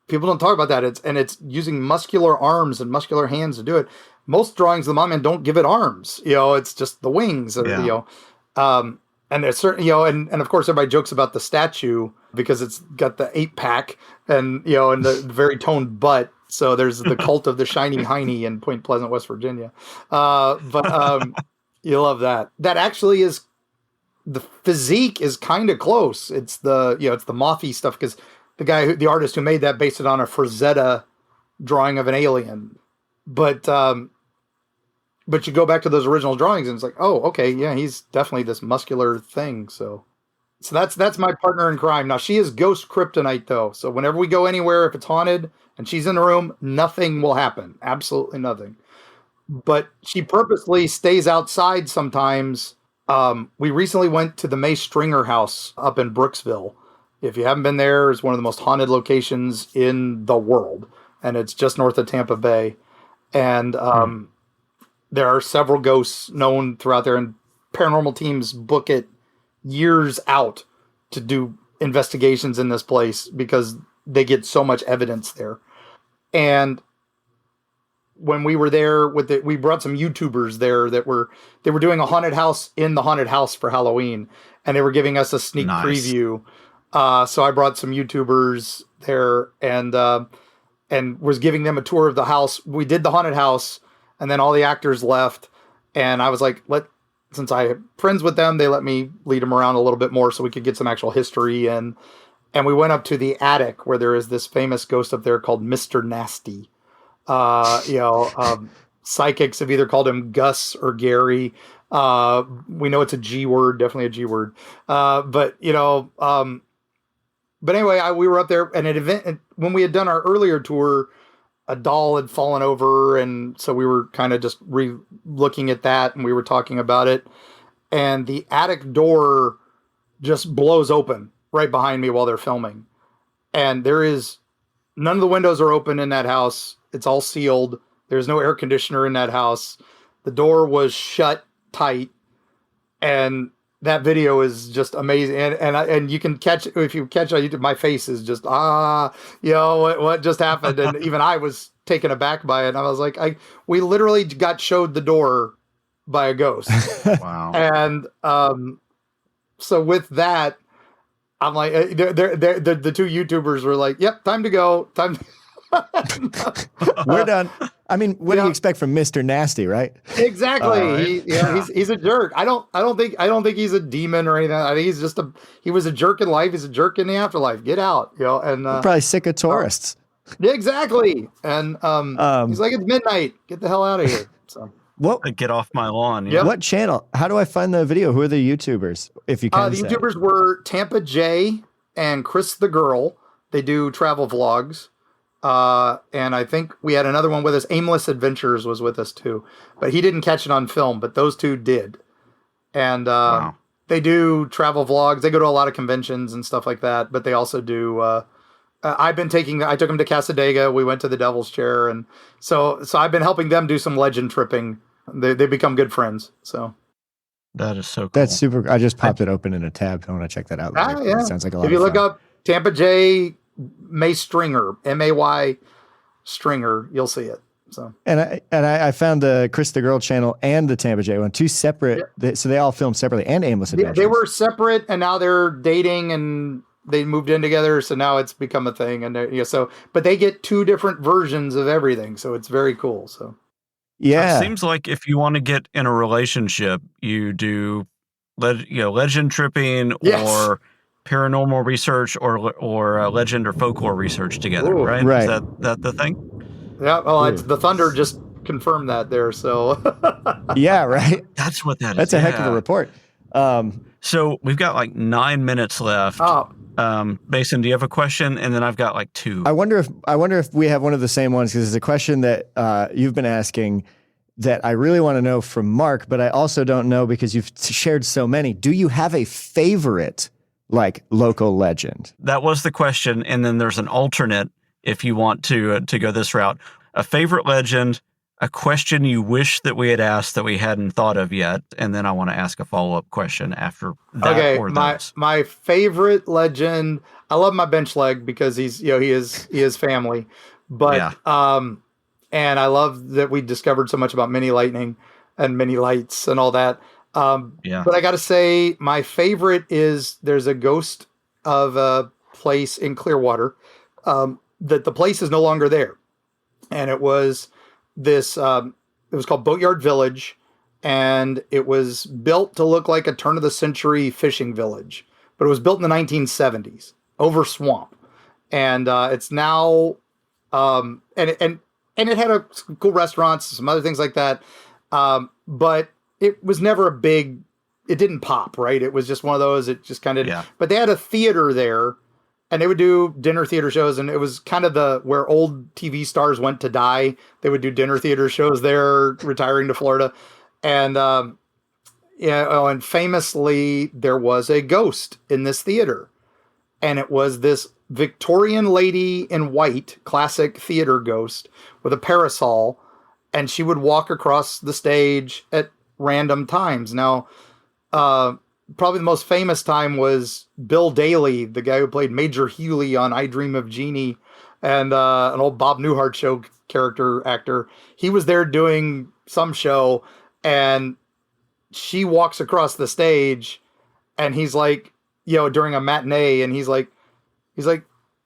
People don't talk about that. It's using muscular arms and muscular hands to do it. Most drawings of the Mothman don't give it arms. It's just the wings. And there's certain, and of course everybody jokes about the statue because it's got the 8-pack and the very toned butt. So there's the cult of the Shining Hiney in Point Pleasant, West Virginia. But you love that. That actually is, the physique is kind of close. It's it's the mothy stuff, because the artist who made that based it on a Frazetta drawing of an alien. But you go back to those original drawings and it's like, oh, okay, yeah, he's definitely this muscular thing. So that's my partner in crime. Now, she is ghost kryptonite though. So whenever we go anywhere, if it's haunted and she's in the room, nothing will happen. Absolutely nothing. But she purposely stays outside sometimes. We recently went to the May Stringer house up in Brooksville. If you haven't been there, it's one of the most haunted locations in the world. And it's just north of Tampa Bay. And there are several ghosts known throughout there, and paranormal teams book it years out to do investigations in this place because they get so much evidence there. And when we were there we brought some YouTubers there they were doing a haunted house in the haunted house for Halloween, and they were giving us a sneak preview. So I brought some YouTubers there and was giving them a tour of the house. We did the haunted house, and then all the actors left, and I was like, since I have friends with them, they let me lead them around a little bit more so we could get some actual history. And we went up to the attic where there is this famous ghost up there called Mr. Nasty. Psychics have either called him Gus or Gary. We know it's a G word, definitely a G word. But anyway, we were up there, and at event, when we had done our earlier tour, a doll had fallen over, and so we were kind of just looking at that, and we were talking about it, and the attic door just blows open right behind me while they're filming, and none of the windows are open in that house. It's all sealed. There's no air conditioner in that house. The door was shut tight, and that video is just amazing. And you can catch, if you catch on YouTube, my face is just, what just happened? And even I was taken aback by it. And I was like, we literally got showed the door by a ghost. Wow. And so with that, I'm like, the two YouTubers were like, "Yep, time to go. Time." We're done. I mean, what do Yeah. you expect from Mr. Nasty, right? Exactly. Right. He's a jerk. I don't think he's a demon or anything. I think he was a jerk in life. He's a jerk in the afterlife. Get out, and Probably sick of tourists. exactly. And he's like, it's midnight. Get the hell out of here. So What Get off my lawn. Yep. what channel? How do I find the video? Who are the YouTubers? If you can the say. YouTubers were Tampa J and Chris the Girl. They do travel vlogs. And I think we had another one with us. Aimless Adventures was with us too, but he didn't catch it on film, but those two did. And Wow. they do travel vlogs. They go to a lot of conventions and stuff like that, but they also do, I took them to Casadega. We went to the Devil's Chair. And so I've been helping them do some legend tripping. They become good friends. So That is so cool. That's super. I just popped it open in a tab. I want to check that out later. yeah. It sounds like a lot If you of look fun. up Tampa J May Stringer, MAY Stringer, you'll see it. So And I found the Chris the Girl channel and the Tampa J one, two separate. So they all filmed separately, and Aimless Adventures. they were separate, and now they're dating, and they moved in together. So now it's become a thing, and but they get two different versions of everything. So it's very cool. So Yeah. It seems like if you want to get in a relationship, you do, legend tripping Yes. or paranormal research or legend or folklore research together, Ooh. right? Right. Is that the thing? yeah, well, Ooh. the Thunder just confirmed that there. So Yeah. Right. That's what that is. That's a heck of a report. So we've got like 9 minutes left. Mason, do you have a question? And then I've got like 2. I wonder if we have one of the same ones, because it's a question that you've been asking that I really want to know from Mark, but I also don't know because you've shared so many. Do you have a favorite like local legend? That was the question. And then there's an alternate if you want to go this route. A favorite legend, a question you wish that we had asked that we hadn't thought of yet, and then I want to ask a follow-up question after that. okay, or my favorite legend. I love my bench leg because he is family, but Yeah. and I love that we discovered so much about mini lightning and mini lights and all that. Yeah. But I got to say, my favorite is there's a ghost of a place in Clearwater that the place is no longer there, and it was this. It was called Boatyard Village, and it was built to look like a turn of the century fishing village, but it was built in the 1970s over swamp, and it's now and it had some cool restaurants, some other things like that, but it was never it didn't pop, right? It was just one of those. It just kind of. Yeah. But they had a theater there. And they would do dinner theater shows, and it was kind of where old TV stars went to die. They would do dinner theater shows there, retiring to Florida. And and famously, there was a ghost in this theater. And it was this Victorian lady in white, classic theater ghost, with a parasol. And she would walk across the stage at random times. Now, probably the most famous time was Bill Daly, the guy who played Major Hewley on I Dream of Jeannie, and an old Bob Newhart show actor. He was there doing some show, and she walks across the stage, and he's like, during a matinee, and he's like,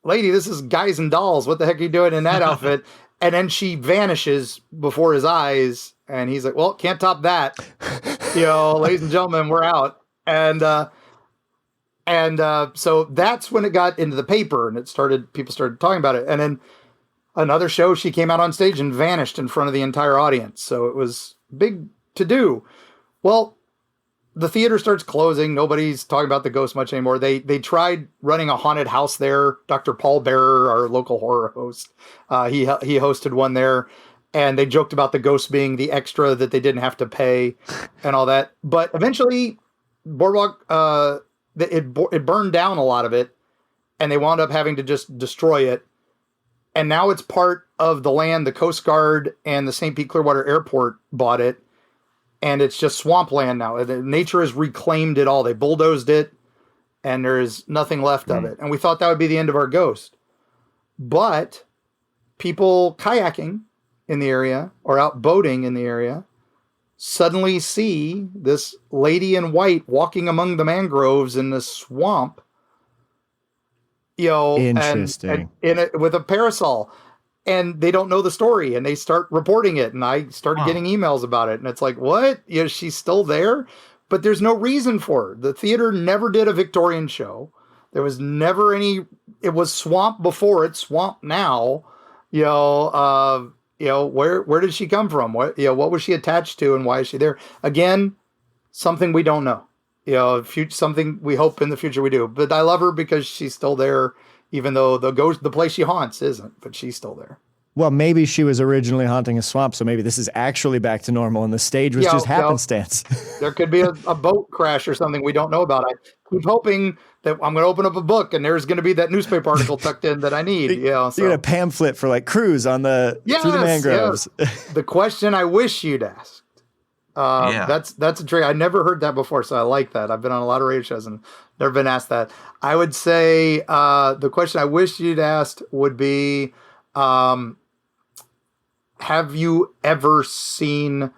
lady, this is Guys and Dolls. What the heck are you doing in that outfit? And then she vanishes before his eyes, and he's like, well, can't top that. Ladies and gentlemen, we're out. And so that's when it got into the paper, and people started talking about it. And then another show, she came out on stage and vanished in front of the entire audience. So it was big to do. Well, the theater starts closing. Nobody's talking about the ghost much anymore. They tried running a haunted house there. Dr. Paul Bearer, our local horror host, he hosted one there. And they joked about the ghost being the extra that they didn't have to pay and all that. But eventually, Boardwalk, it burned down a lot of it, and they wound up having to just destroy it. And now it's part of the land. The Coast Guard and the St. Pete Clearwater Airport bought it, and it's just swampland now. Nature has reclaimed it all. They bulldozed it, and there is nothing left of it. And we thought that would be the end of our ghost. But people kayaking in the area or out boating in the area suddenly see this lady in white walking among the mangroves in the swamp Interesting. and with a parasol, and they don't know the story, and they start reporting it, and I started getting emails about it, and it's like, what? She's still there, but there's no reason for her. The theater never did a Victorian show. There was never any. It was swamp before, it's swamp now. Where did she come from? What was she attached to, and why is she there? Again, something we don't know. Something we hope in the future we do. But I love her because she's still there, even though the place she haunts isn't, but she's still there. Well, maybe she was originally haunting a swamp, so maybe this is actually back to normal, and the stage was just happenstance. There could be a boat crash or something we don't know about. I keep hoping that I'm going to open up a book and there's going to be that newspaper article tucked in that I need. You get a pamphlet for like cruise on through the mangroves. Yes. The question I wish you'd asked. That's a trick. I never heard that before, so I like that. I've been on a lot of radio shows and never been asked that. I would say the question I wish you'd asked would be, have you ever seen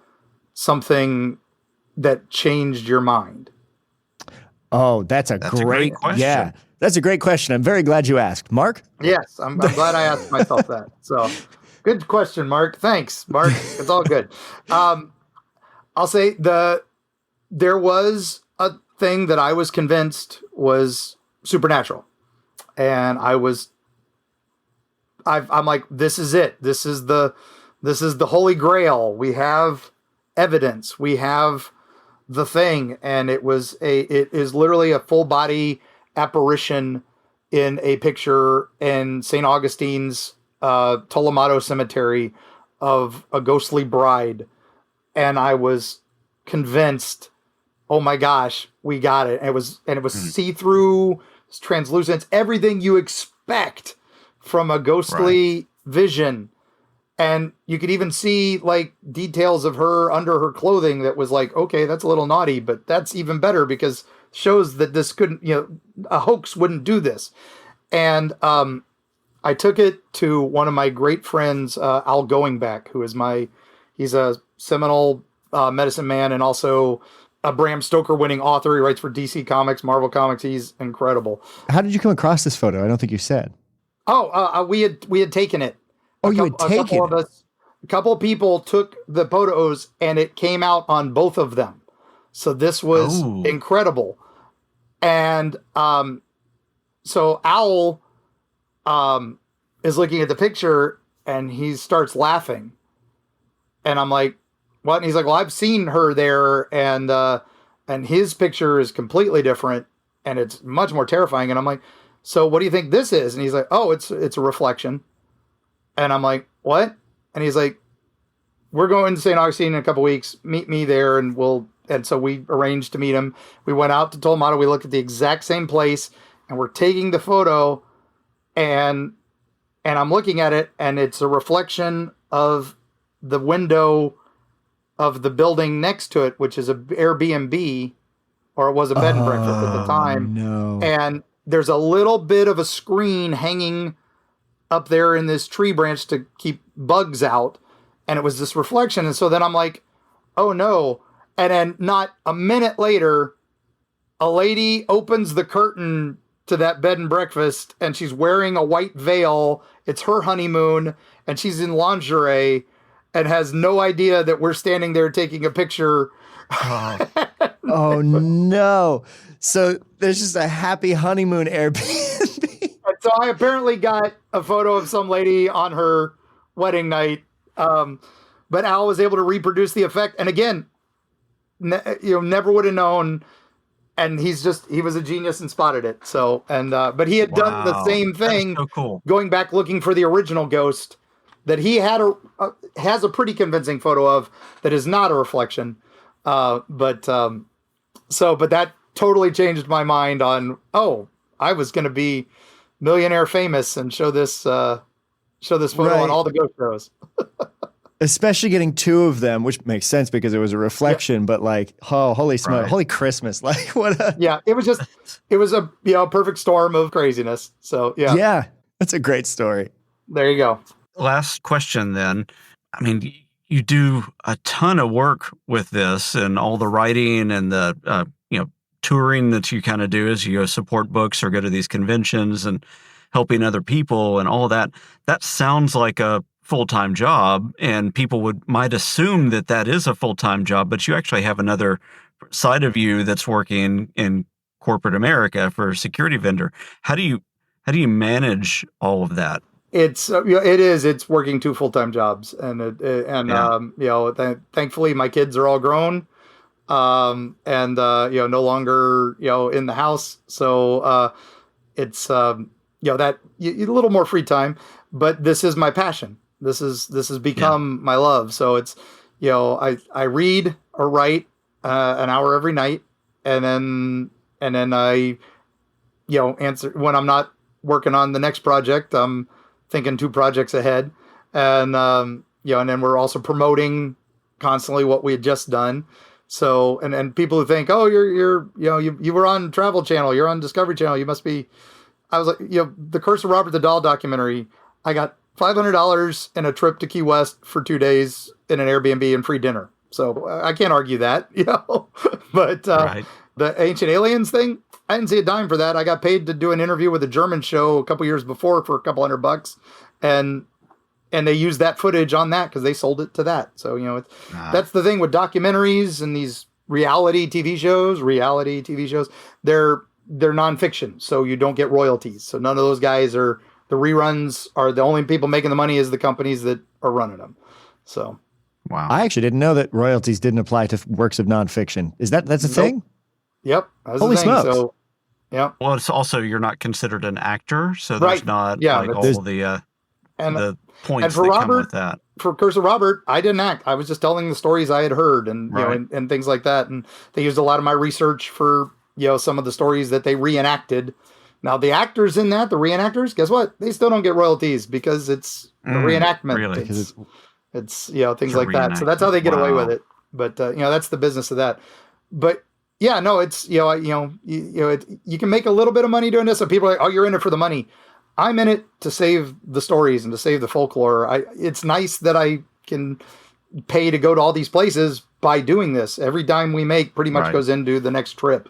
something that changed your mind? Oh, that's a great question. Yeah, that's a great question. I'm very glad you asked. Mark? Yes, I'm glad I asked myself that. So, good question, Mark. Thanks, Mark. It's all good. I'll say there was a thing that I was convinced was supernatural, and I'm like, this is it. This is the Holy Grail. We have evidence. We have the thing, and it is literally a full body apparition in a picture in St. Augustine's Tolomato Cemetery of a ghostly bride. And I was convinced, oh my gosh, we got it. And it was see-through, translucent, everything you expect from a ghostly vision. And you could even see like details of her under her clothing that was like, okay, that's a little naughty, but that's even better because shows that this couldn't, a hoax wouldn't do this. And I took it to one of my great friends, Al Goingback, who is he's a seminal medicine man and also a Bram Stoker winning author. He writes for DC Comics, Marvel Comics. He's incredible. How did you come across this photo? I don't think you said. Oh, we had taken it. You had taken it. A couple of people took the photos and it came out on both of them. So this was incredible. And so Owl is looking at the picture and he starts laughing. And I'm like, what? And he's like, well, I've seen her there, and his picture is completely different and it's much more terrifying. And I'm like, so what do you think this is? And he's like, oh, it's a reflection. And I'm like, what? And he's like, we're going to St. Augustine in a couple weeks. Meet me there, and so we arranged to meet him. We went out to Tolomato. We looked at the exact same place, and we're taking the photo, and I'm looking at it, and it's a reflection of the window of the building next to it, which is a Airbnb, or it was a bed and breakfast at the time. No. And there's a little bit of a screen hanging up there in this tree branch to keep bugs out. And it was this reflection. And so then I'm like, oh no. And then not a minute later, a lady opens the curtain to that bed and breakfast and she's wearing a white veil. It's her honeymoon and she's in lingerie and has no idea that we're standing there taking a picture. Oh no. So there's just a happy honeymoon Airbnb. So I apparently got a photo of some lady on her wedding night. But Al was able to reproduce the effect. And again, never would have known. And he was a genius and spotted it. So, but he had done the same thing, so cool. Going back looking for the original ghost that he has a pretty convincing photo of that is not a reflection. But that totally changed my mind on, I was going to be millionaire famous and show this photo on all the ghost shows. Especially getting two of them, which makes sense because it was a reflection, but like, holy smoke, holy Christmas. Like what it was a perfect storm of craziness. So yeah. Yeah. That's a great story. There you go. Last question then. I mean, you do a ton of work with this and all the writing and the, touring that you kind of do as you go support books or go to these conventions. And helping other people and all that. That sounds like a full-time job, and people might assume that that is a full-time job, but you actually have another side of you that's working in corporate America for a security vendor. How do you manage all of that? It's working 2 full-time jobs, and thankfully my kids are all grown, and no longer in the house, so it's that a little more free time, but this is my passion. This has become my love. So it's I read or write an hour every night, and then I answer when I'm not working on the next project. I'm thinking 2 projects ahead, and and then we're also promoting constantly what we had just done. So and people who think, oh, you were on Travel Channel, you're on Discovery Channel, you must be. I was like, the Curse of Robert the Doll documentary. I got $500 and a trip to Key West for 2 days in an Airbnb and free dinner. So I can't argue that, But right. The Ancient Aliens thing, I didn't see a dime for that. I got paid to do an interview with a German show a couple years before for a couple $100, and they used that footage on that because they sold it to that. So that's the thing with documentaries and these reality TV shows. They're nonfiction, so you don't get royalties. So none of those guys are. The reruns are the only people making the money is the companies that are running them. So, wow. I actually didn't know that royalties didn't apply to works of nonfiction. That's a thing? Yep. That's Holy the thing. smokes. So, yeah. Well, it's also, you're not considered an actor, so there's not all the points for that Robert, come with that. For Curse of Robert, I didn't act. I was just telling the stories I had heard and and things like that. And they used a lot of my research for some of the stories that they reenacted. Now the actors in that, the reenactors, guess what? They still don't get royalties because it's a reenactment. Really? It's things like that. So that's how they get away with it. But that's the business of that. But yeah, no, it's you can make a little bit of money doing this. And people are like, oh, you're in it for the money. I'm in it to save the stories and to save the folklore. It's nice that I can pay to go to all these places by doing this. Every dime we make pretty much goes into the next trip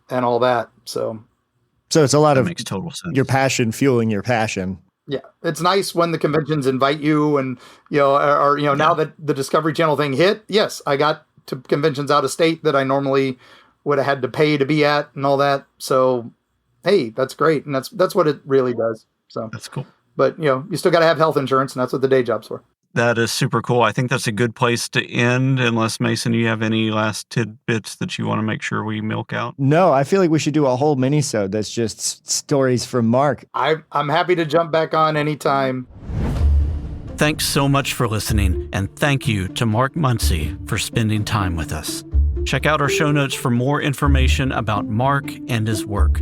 and all that. So it's a lot that of makes total sense. Your passion fueling your passion. Yeah, it's nice when the conventions invite you, and now that the Discovery Channel thing hit. Yes, I got to conventions out of state that I normally would have had to pay to be at and all that. So, hey, that's great, and that's what it really does. So that's cool. But you still got to have health insurance, and that's what the day job's for. That is super cool. I think that's a good place to end, unless, Mason, you have any last tidbits that you want to make sure we milk out? No, I feel like we should do a whole mini-sode that's just stories from Mark. I'm happy to jump back on anytime. Thanks so much for listening, and thank you to Mark Muncy for spending time with us. Check out our show notes for more information about Mark and his work.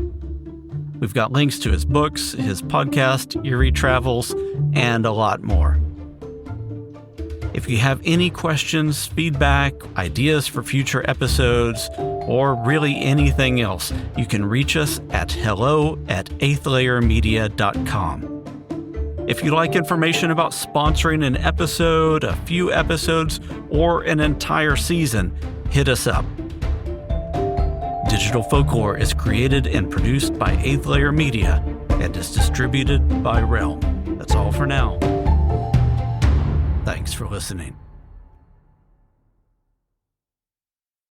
We've got links to his books, his podcast, Eerie Travels, and a lot more. If you have any questions, feedback, ideas for future episodes, or really anything else, you can reach us at hello@eighthlayermedia.com. If you'd like information about sponsoring an episode, a few episodes, or an entire season, hit us up. Digital Folklore is created and produced by 8th Layer Media and is distributed by Realm. That's all for now. Thanks for listening.